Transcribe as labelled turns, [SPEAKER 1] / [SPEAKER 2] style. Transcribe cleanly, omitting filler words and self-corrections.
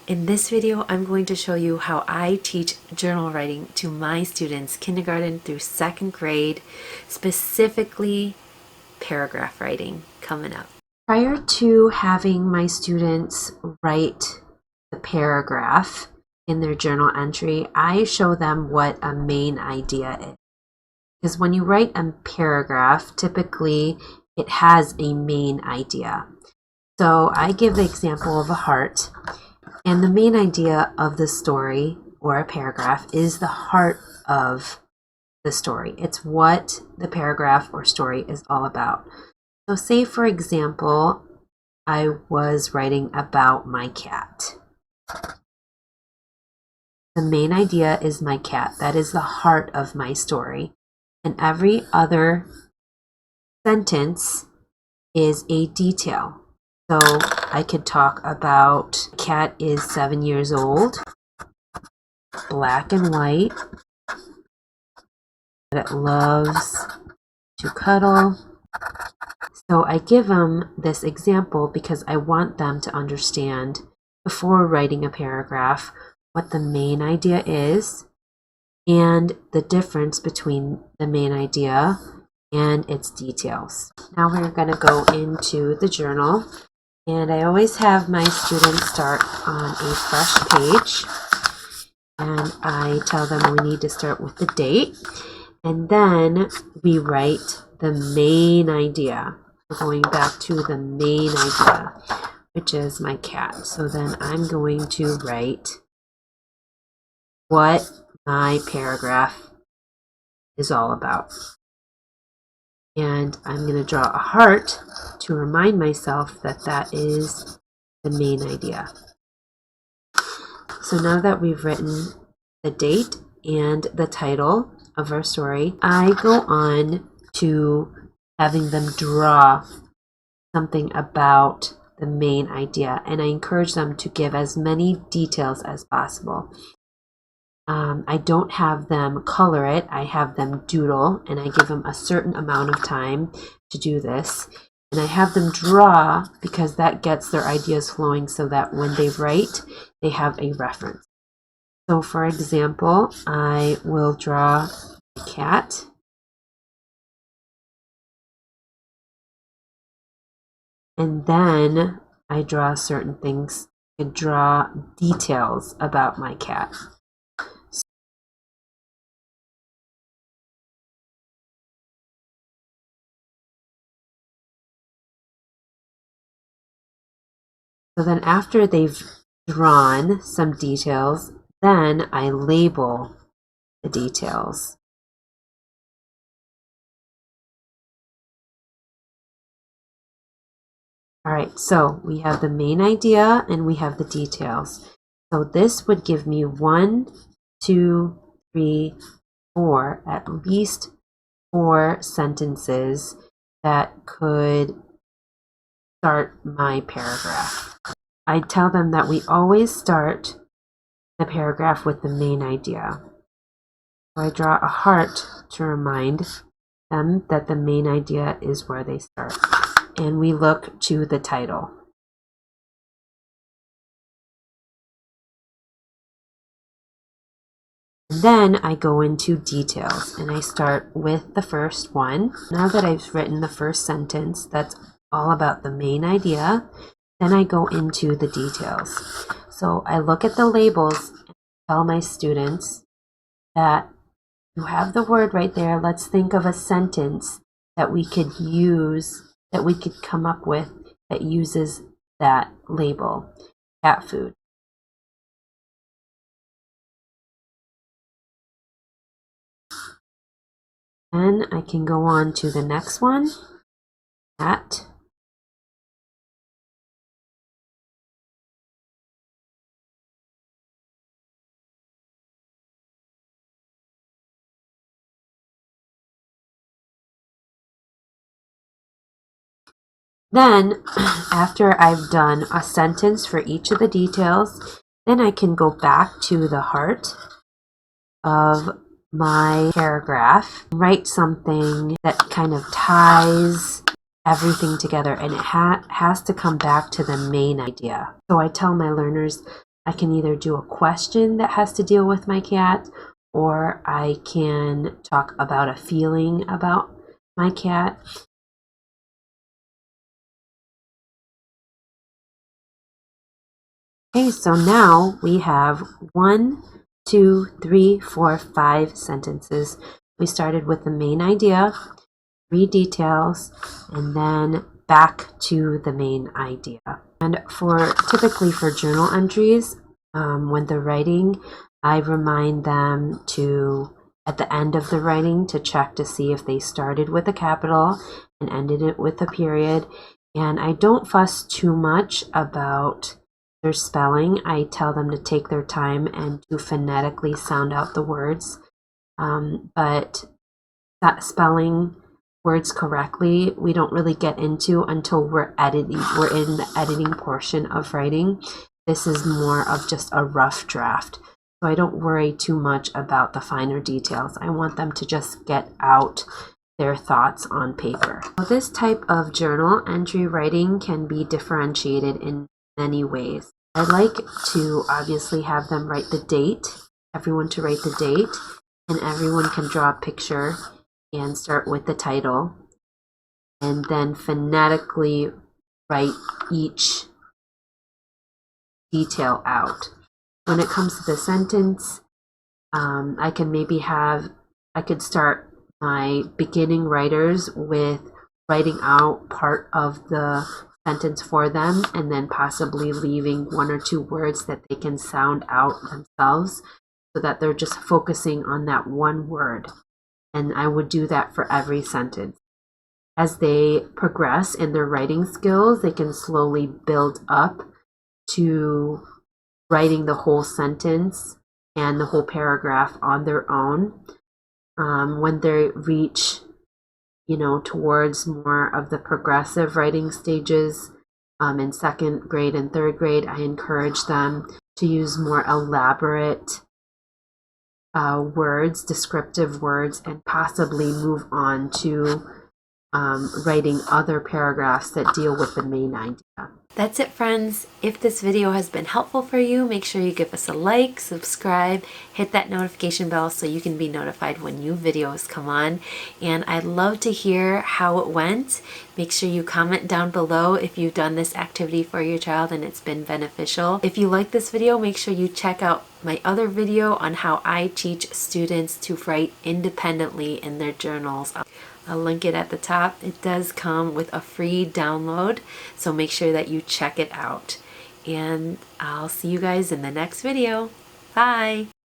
[SPEAKER 1] In this video, I'm going to show you how I teach journal writing to my students, kindergarten through second grade, specifically paragraph writing coming up. Prior to having my students write the paragraph in their journal entry, I show them what a main idea is. Because when you write a paragraph, typically it has a main idea. So I give the example of a heart. And the main idea of the story or a paragraph is the heart of the story. It's what the paragraph or story is all about. So say, for example, I was writing about my cat. The main idea is my cat. That is the heart of my story. And every other sentence is a detail. So I could talk about cat is 7 years old, black and white, that it loves to cuddle. So I give them this example because I want them to understand before writing a paragraph what the main idea is and the difference between the main idea and its details. Now we're going to go into the journal. And I always have my students start on a fresh page, and I tell them we need to start with the date, and then we write the main idea. We're going back to the main idea, which is my cat. So then I'm going to write what my paragraph is all about. And I'm going to draw a heart to remind myself that that is the main idea. So now that we've written the date and the title of our story, I go on to having them draw something about the main idea. And I encourage them to give as many details as possible. I don't have them color it. I have them doodle, and I give them a certain amount of time to do this. And I have them draw because that gets their ideas flowing so that when they write, they have a reference. So for example, I will draw a cat. And then I draw certain things. I draw details about my cat. So then after they've drawn some details, then I label the details. All right, so we have the main idea and we have the details. So this would give me 1, 2, 3, 4, at least 4 sentences that could start my paragraph. I tell them that we always start the paragraph with the main idea. So I draw a heart to remind them that the main idea is where they start. And we look to the title. And then I go into details and I start with the first one. Now that I've written the first sentence that's all about the main idea, then I go into the details. So I look at the labels and tell my students that you have the word right there. Let's think of a sentence that we could use, that we could come up with that uses that label, cat food. Then I can go on to the next one, cat. Then, after I've done a sentence for each of the details, then I can go back to the heart of my paragraph, write something that kind of ties everything together, and it has to come back to the main idea. So I tell my learners, I can either do a question that has to deal with my cat, or I can talk about a feeling about my cat. Okay, so now we have 1, 2, 3, 4, 5 sentences. We started with the main idea, 3 details, and then back to the main idea. And typically for journal entries, when they're writing, I remind them to, at the end of the writing, to check to see if they started with a capital and ended it with a period. And I don't fuss too much about their spelling. I tell them to take their time and to phonetically sound out the words. But that spelling words correctly, we don't really get into until we're in the editing portion of writing. This is more of just a rough draft. So I don't worry too much about the finer details. I want them to just get out their thoughts on paper. This type of journal entry writing can be differentiated in many ways. I like to obviously have them write the date, everyone to write the date, and everyone can draw a picture and start with the title, and then phonetically write each detail out. When it comes to the sentence, I could start my beginning writers with writing out part of the sentence for them, and then possibly leaving 1 or 2 words that they can sound out themselves, so that they're just focusing on that one word. And I would do that for every sentence. As they progress in their writing skills, they can slowly build up to writing the whole sentence and the whole paragraph on their own. When they reach, towards more of the progressive writing stages, in 2nd grade and 3rd grade, I encourage them to use more elaborate words, descriptive words, and possibly move on to writing other paragraphs that deal with the main idea. That's it, friends. If this video has been helpful for you, make sure you give us a like, subscribe, hit that notification bell so you can be notified when new videos come on. And I'd love to hear how it went. Make sure you comment down below if you've done this activity for your child and it's been beneficial. If you like this video, make sure you check out my other video on how I teach students to write independently in their journals. I'll link it at the top. It does come with a free download, so make sure that you check it out. And I'll see you guys in the next video. Bye!